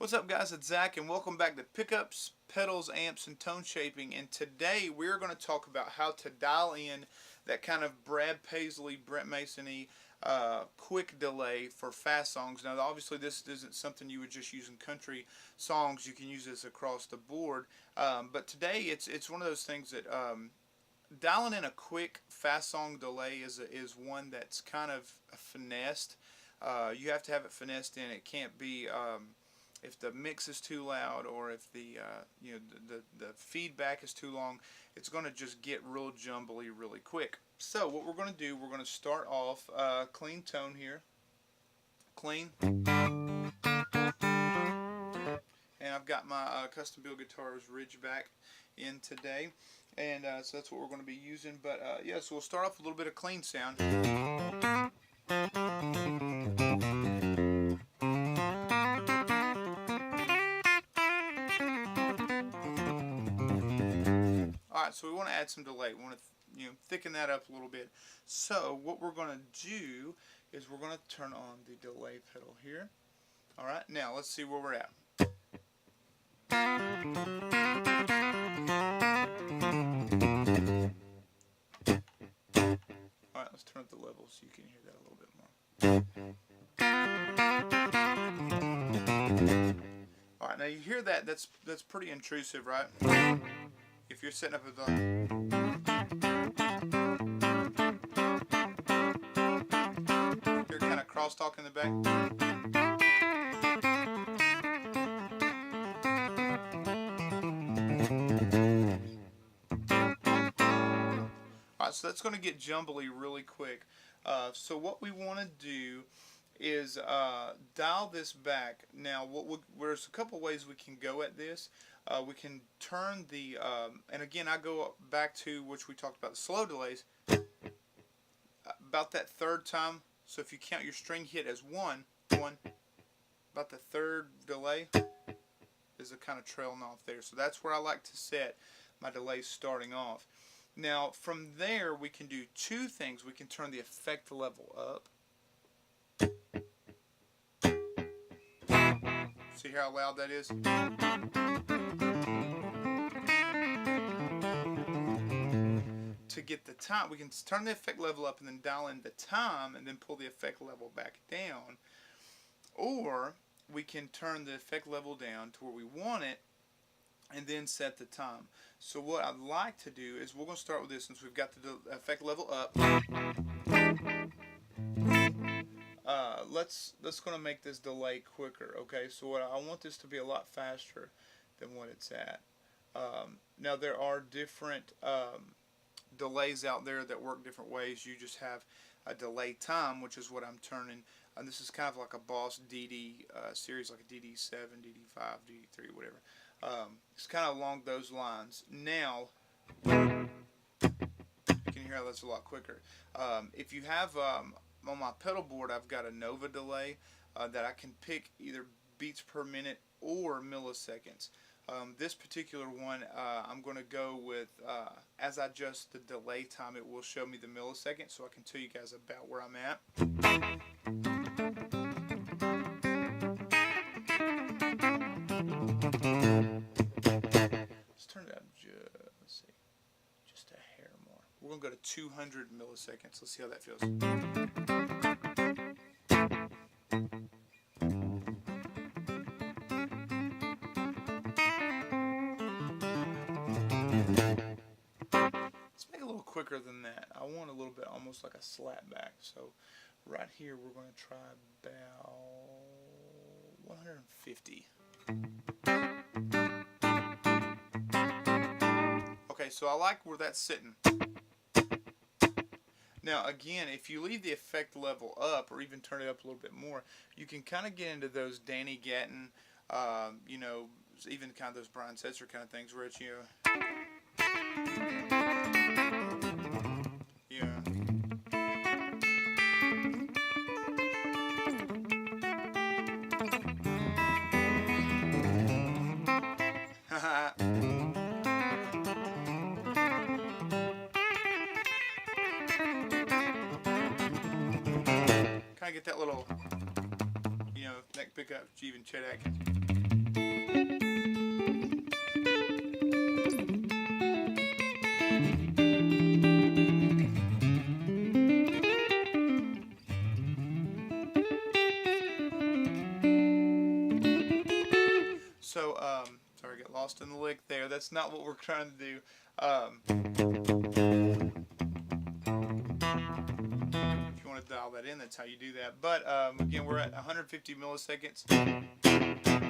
What's up, guys? It's Zach, and welcome back to Pickups, Pedals, Amps, and Tone Shaping. And today we're going to talk about how to dial in that kind of Brad Paisley, Brent Mason-y quick delay for fast songs. Now, obviously, this isn't something you would just use in country songs. You can use this across the board. But today, it's one of those things that dialing in a quick fast song delay is one that's kind of finessed. You have to have it finessed in. It can't be if the mix is too loud, or if the the feedback is too long, it's going to just get real jumbly really quick. So what we're going to do, we're going to start off clean tone here, clean, and I've got my custom build guitars Ridgeback in today, and so that's what we're going to be using. But yeah, so we'll start off with a little bit of clean sound. Alright, so we want to add some delay. We want to thicken that up a little bit. So what we're going to do is we're going to turn on the delay pedal here. Alright, now let's see where we're at. Alright, let's turn up the level so you can hear that a little bit more. Alright, now you hear that, that's pretty intrusive, right? If you're setting up a you're kind of crosstalk in the back. Alright, so that's going to get jumbly really quick. So what we want to do is dial this back. Now, there's a couple ways we can go at this. We can turn the, and again, I go back to which we talked about, the slow delays, about that third time. So if you count your string hit as one, about the third delay is a kind of trailing off there. So that's where I like to set my delays starting off. Now, from there, we can do two things. We can turn the effect level up. See how loud that is? To get the time, we can turn the effect level up and then dial in the time and then pull the effect level back down. Or we can turn the effect level down to where we want it and then set the time. So what I'd like to do is we're going to start with this since we've got the effect level up. Let's going to make this delay quicker. Okay, so I want this to be a lot faster than what it's at. Now there are different delays out there that work different ways. You just have a delay time, which is what I'm turning. And this is kind of like a Boss DD series, like a DD7, DD5, DD3, whatever. It's kind of along those lines. Now, you can hear how that's a lot quicker. If you have on my pedal board, I've got a Nova delay that I can pick either beats per minute or milliseconds. This particular one, I'm going to go with, as I adjust the delay time, it will show me the millisecond, so I can tell you guys about where I'm at. Let's turn it up just a hair more. We're going to go to 200 milliseconds. Let's see how that feels. Let's make it a little quicker than that. I want a little bit almost like a slap back. So right here we're going to try about 150. Okay, so I like where that's sitting. Now again, if you leave the effect level up or even turn it up a little bit more, you can kind of get into those Danny Gatton, even kind of those Brian Setzer kind of things where it's, kind of get that little, neck pickup, even Chet Atkins. lost in the lick there. That's not what we're trying to do. If you want to dial that in, that's how you do that. But again, we're at 150 milliseconds.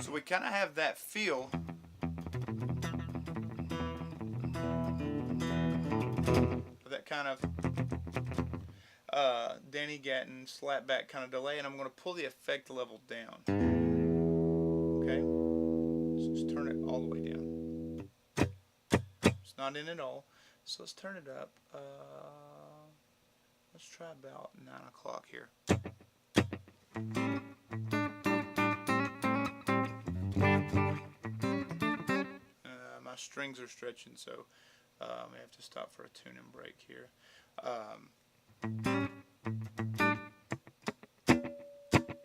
So we kind of have that feel. That kind of Danny Gatton slapback kind of delay, and I'm going to pull the effect level down. Okay, so just turn it all the way down. It's not in at all, so let's turn it up. Let's try about 9 o'clock here. My strings are stretching, so I may have to stop for a tuning break here.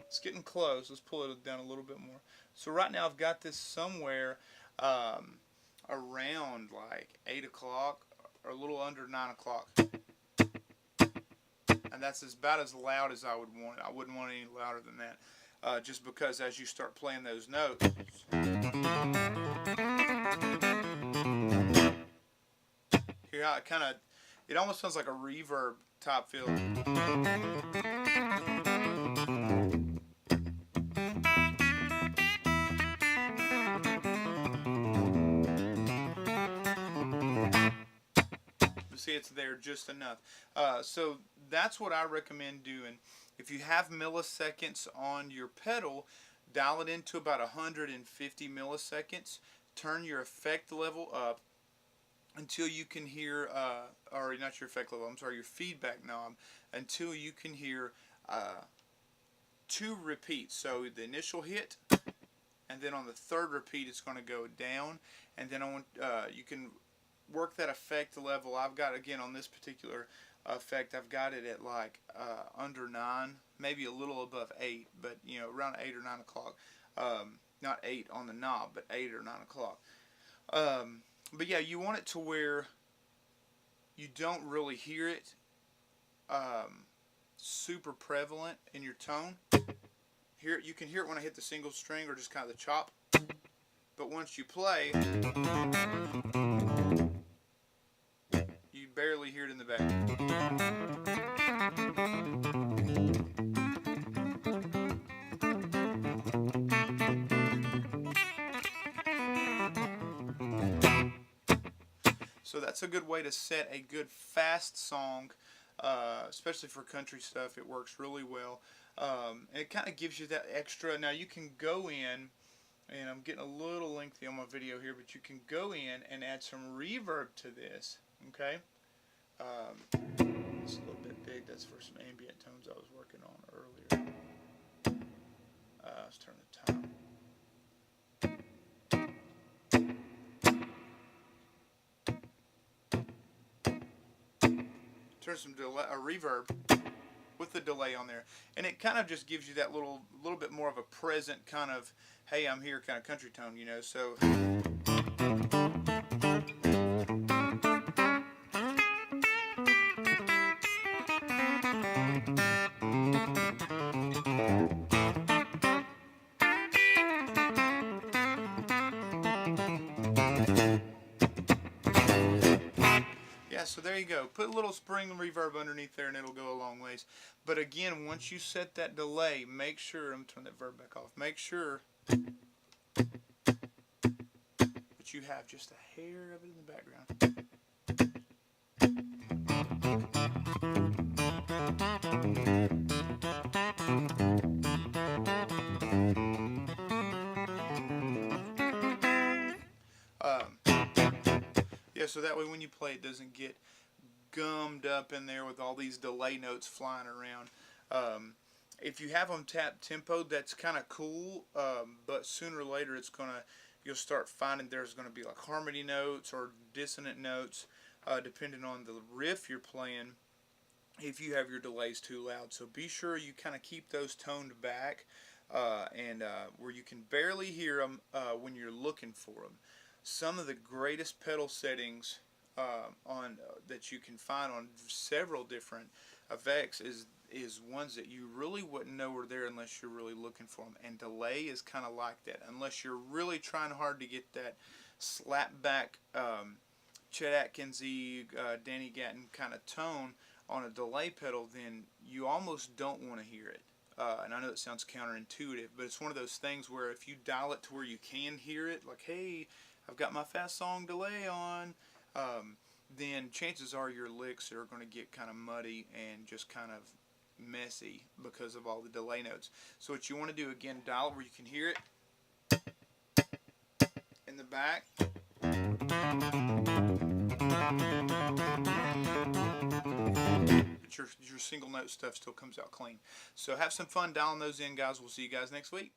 It's getting close. Let's pull it down a little bit more. So right now I've got this somewhere around like 8 o'clock or a little under 9 o'clock. And that's about as loud as I would want it. I wouldn't want it any louder than that. Just because as you start playing those notes, hear how it almost sounds like a reverb type feel. See, it's there just enough. So that's what I recommend doing. If you have milliseconds on your pedal, dial it into about 150 milliseconds. Turn your effect level up until you can hear, or not your effect level, I'm sorry, your feedback knob, until you can hear 2 repeats. So the initial hit, and then on the 3rd repeat it's going to go down, and then you can work that effect level. I've got, again, on this particular effect, I've got it at like under 9, maybe a little above 8, but you know, around 8 or 9 o'clock. Not 8 on the knob, but 8 or 9 o'clock. But yeah, you want it to where you don't really hear it super prevalent in your tone. You can hear it when I hit the single string or just kind of the chop. But once you play, you barely hear it in the back. So that's a good way to set a good fast song, especially for country stuff. It works really well. And it kind of gives you that extra. Now you can go in, and I'm getting a little lengthy on my video here, but you can go in and add some reverb to this. Okay, it's a little bit big. That's for some ambient tones I was working on earlier. Let's turn the time. Turn some delay, a reverb with the delay on there, and it kind of just gives you that little bit more of a present kind of, hey, I'm here kind of country tone, you know. So yeah, so there you go. Put a little spring reverb underneath there and it'll go a long ways. But again, once you set that delay, make sure, I'm going to turn that verb back off, make sure that you have just a hair of it in the background. Yeah, so that way when you play it doesn't get gummed up in there with all these delay notes flying around. If you have them tap tempo, that's kind of cool, but sooner or later you'll start finding there's going to be like harmony notes or dissonant notes, depending on the riff you're playing, if you have your delays too loud. So be sure you kind of keep those toned back, and where you can barely hear them when you're looking for them. Some of the greatest pedal settings that you can find on several different effects is is ones that you really wouldn't know are there unless you're really looking for them. And delay is kind of like that. Unless you're really trying hard to get that slap back Chet Atkinsy, Danny Gatton kind of tone on a delay pedal, then you almost don't want to hear it. And I know it sounds counterintuitive, but it's one of those things where if you dial it to where you can hear it, like, hey, I've got my fast song delay on, then chances are your licks are going to get kind of muddy and just kind of messy because of all the delay notes. So what you want to do, again, dial it where you can hear it in the back. But your single note stuff still comes out clean. So have some fun dialing those in, guys. We'll see you guys next week.